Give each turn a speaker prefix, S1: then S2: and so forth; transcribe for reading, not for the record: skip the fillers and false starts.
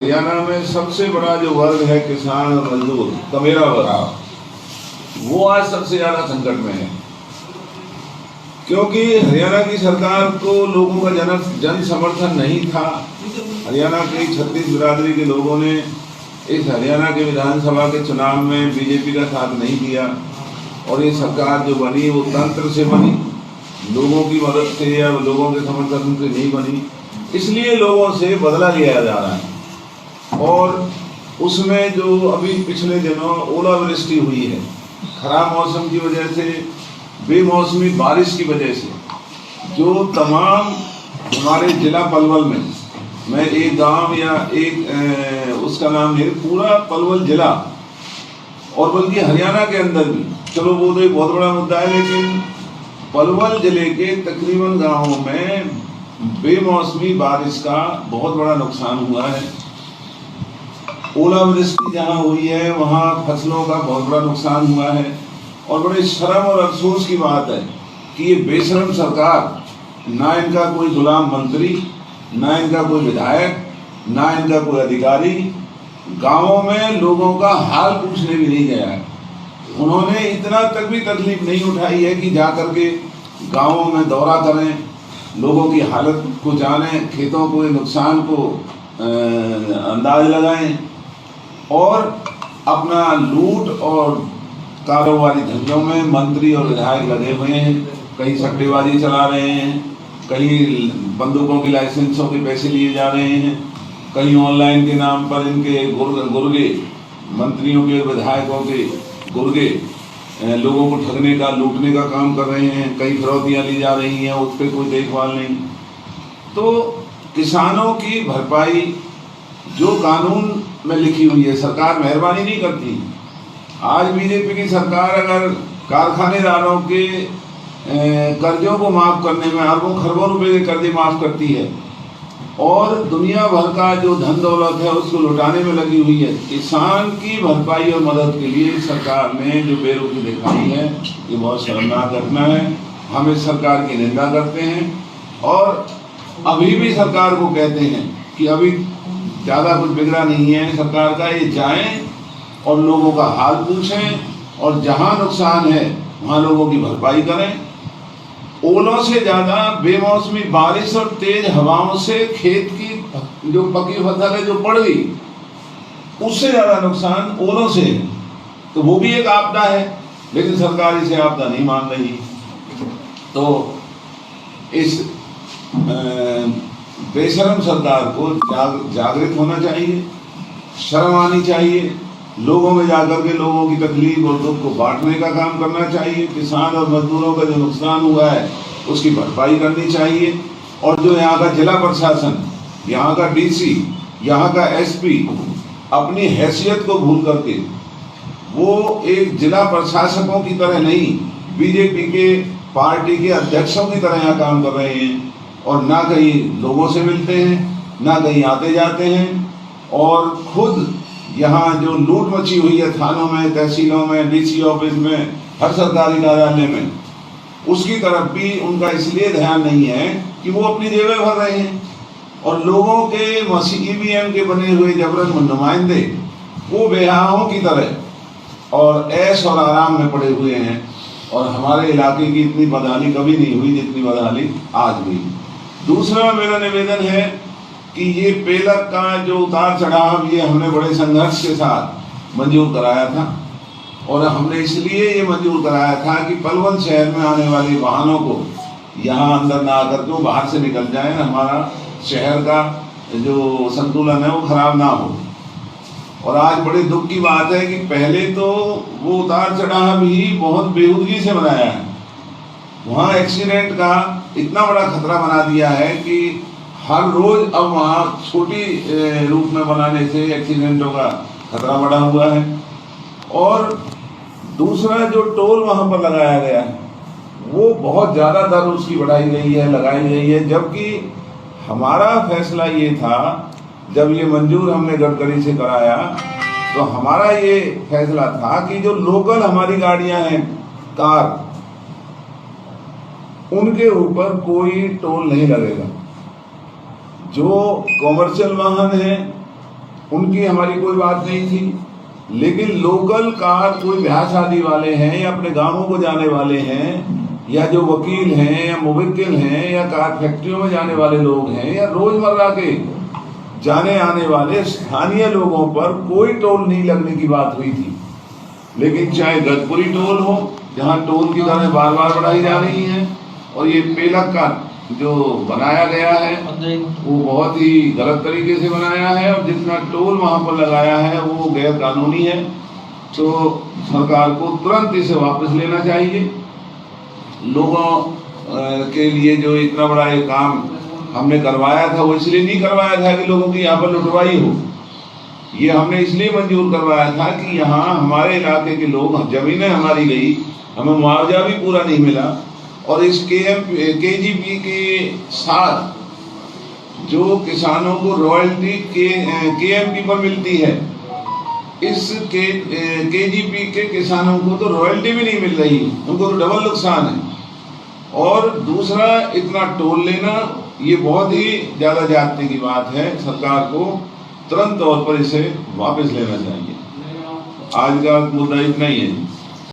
S1: हरियाणा में सबसे बड़ा जो वर्ग है किसान और मजदूर का मेरा वर्ग, वो आज सबसे ज्यादा संकट में है, क्योंकि हरियाणा की सरकार को लोगों का जन समर्थन नहीं था। हरियाणा के 36 बिरादरी के लोगों ने इस हरियाणा के विधानसभा के चुनाव में बीजेपी का साथ नहीं दिया और ये सरकार जो बनी वो तंत्र से बनी, लोगों की मदद से या लोगों के समर्थन से नहीं बनी। इसलिए लोगों से बदला लिया जा रहा है। और उसमें जो अभी पिछले दिनों ओलावृष्टि हुई है, खराब मौसम की वजह से, बेमौसमी बारिश की वजह से, जो तमाम हमारे जिला पलवल में, मैं एक गांव या एक उसका नाम है, पूरा पलवल जिला और बल्कि हरियाणा के अंदर भी, चलो वो तो एक बहुत बड़ा मुद्दा है, लेकिन पलवल जिले के तकरीबन गांवों में बेमौसमी बारिश का बहुत बड़ा नुकसान हुआ है। ओलावृष्टि जहाँ हुई है वहाँ फसलों का बहुत बड़ा नुकसान हुआ है। और बड़े शर्म और अफसोस की बात है कि ये बेशरम सरकार, ना इनका कोई गुलाम मंत्री, ना इनका कोई विधायक, ना इनका कोई अधिकारी गांवों में लोगों का हाल पूछने भी नहीं गया है। उन्होंने इतना तक भी तकलीफ नहीं उठाई है कि जाकर के गांवों में दौरा करें, लोगों की हालत को जानें, खेतों को, नुकसान को अंदाज लगाएं और अपना लूट और कारोबारी धंधों में मंत्री और विधायक लगे हुए हैं। कहीं सट्टेबाजी चला रहे हैं, कहीं बंदूकों की लाइसेंसों के पैसे लिए जा रहे हैं, कहीं ऑनलाइन के नाम पर इनके गुर्गे, मंत्रियों के विधायकों के गुर्गे लोगों को ठगने का, लूटने का काम कर रहे हैं, कई फिरौतियाँ ली जा रही हैं, उस पर कोई देखभाल नहीं। तो किसानों की भरपाई जो कानून में लिखी हुई है, सरकार मेहरबानी नहीं करती। आज बीजेपी की सरकार अगर कारखानेदारों के कर्जों को माफ़ करने में अरबों खरबों रुपए के कर्जे माफ़ करती है और दुनिया भर का जो धन दौलत है उसको लुटाने में लगी हुई है, किसान की भरपाई और मदद के लिए सरकार ने जो बेरुखी दिखाई है, ये बहुत शर्मनाक घटना है। हम इस सरकार की निंदा करते हैं और अभी भी सरकार को कहते हैं कि अभी ज़्यादा कुछ बिगड़ा नहीं है सरकार का, ये जाएं और लोगों का हाल पूछें और जहां नुकसान है वहां लोगों की भरपाई करें। ओलों से ज़्यादा बेमौसमी बारिश और तेज हवाओं से खेत की जो पकी फसल है जो पड़ गई, उससे ज़्यादा नुकसान ओलों से है। तो वो भी एक आपदा है, लेकिन सरकार इसे आपदा नहीं मान रही। तो इस बेशरम सरकार को जागृत होना चाहिए, शर्म आनी चाहिए, लोगों में जाकर के लोगों की तकलीफ और दुख को बांटने का काम करना चाहिए। किसान और मजदूरों का जो नुकसान हुआ है उसकी भरपाई करनी चाहिए और जो यहाँ का जिला प्रशासन, यहाँ का डीसी, यहाँ का एसपी अपनी हैसियत को भूल करके वो एक जिला प्रशासकों की तरह नहीं, बीजेपी के पार्टी के अध्यक्षों की तरह यहाँ काम कर रहे हैं और ना कहीं लोगों से मिलते हैं, ना कहीं आते जाते हैं और खुद यहाँ जो लूट मची हुई है थानों में, तहसीलों में, डीसी ऑफिस में, हर सरकारी कार्यालय में, उसकी तरफ भी उनका इसलिए ध्यान नहीं है कि वो अपनी जेबें भर रहे हैं और लोगों के ईवीएम के बने हुए जबरन नुमाइंदे वो बेहाओं की तरह और ऐश और आराम में पड़े हुए हैं। और हमारे इलाके की इतनी बदहाली कभी नहीं हुई जितनी बदहाली आज हुई। दूसरा मेरा निवेदन है कि ये पेलक का जो उतार चढ़ाव, ये हमने बड़े संघर्ष के साथ मंजूर कराया था और हमने इसलिए ये मंजूर कराया था कि पलवल शहर में आने वाले वाहनों को यहाँ अंदर ना आकर के वो बाहर से निकल जाए, हमारा शहर का जो संतुलन है वो खराब ना हो। और आज बड़े दुख की बात है कि पहले तो वो उतार चढ़ाव ही बहुत बेहूदगी से बनाया है, वहाँ एक्सीडेंट का इतना बड़ा खतरा बना दिया है कि हर रोज अब वहाँ छोटी रूप में बनाने से एक्सीडेंटों का खतरा बढ़ा हुआ है। और दूसरा जो टोल वहाँ पर लगाया गया है वो बहुत ज़्यादा दर उसकी बढ़ाई गई है, लगाई गई है, जबकि हमारा फैसला ये था, जब ये मंजूर हमने गडकरी से कराया तो हमारा ये फैसला था कि जो लोकल हमारी गाड़ियाँ हैं, कार, उनके ऊपर कोई टोल नहीं लगेगा। जो कॉमर्शियल वाहन है उनकी हमारी कोई बात नहीं थी। लेकिन लोकल कार कोई ब्याह शादी वाले हैं या अपने गांवों को जाने वाले हैं या जो वकील हैं या मुवक्किल हैं या कार फैक्ट्रियों में जाने वाले लोग हैं या रोजमर्रा के जाने आने वाले स्थानीय लोगों पर कोई टोल नहीं लगने की बात हुई थी। लेकिन चाहे गजपुरी टोल हो जहां टोल की दरें बार बार बढ़ाई जा रही हैं, और ये पेलक का जो बनाया गया है वो बहुत ही गलत तरीके से बनाया है, और जितना टोल वहां पर लगाया है वो गैर कानूनी है। तो सरकार को तुरंत इसे वापस लेना चाहिए। लोगों के लिए जो इतना बड़ा ये काम हमने करवाया था वो इसलिए नहीं करवाया था कि लोगों की यहाँ पर लुटवाई हो, ये हमने इसलिए मंजूर करवाया था कि यहाँ हमारे इलाके के लोग, जमीनें हमारी गई, हमें मुआवजा भी पूरा नहीं मिला, और इस केजीपी के साथ जो किसानों को रॉयल्टी केएमपी पर मिलती है, इस केजीपी के किसानों को तो रॉयल्टी भी नहीं मिल रही, उनको तो डबल नुकसान है। और दूसरा, इतना टोल लेना ये बहुत ही ज़्यादा जाति की बात है। सरकार को तुरंत तौर पर इसे वापस लेना चाहिए। आज का मुद्दा इतना ही है।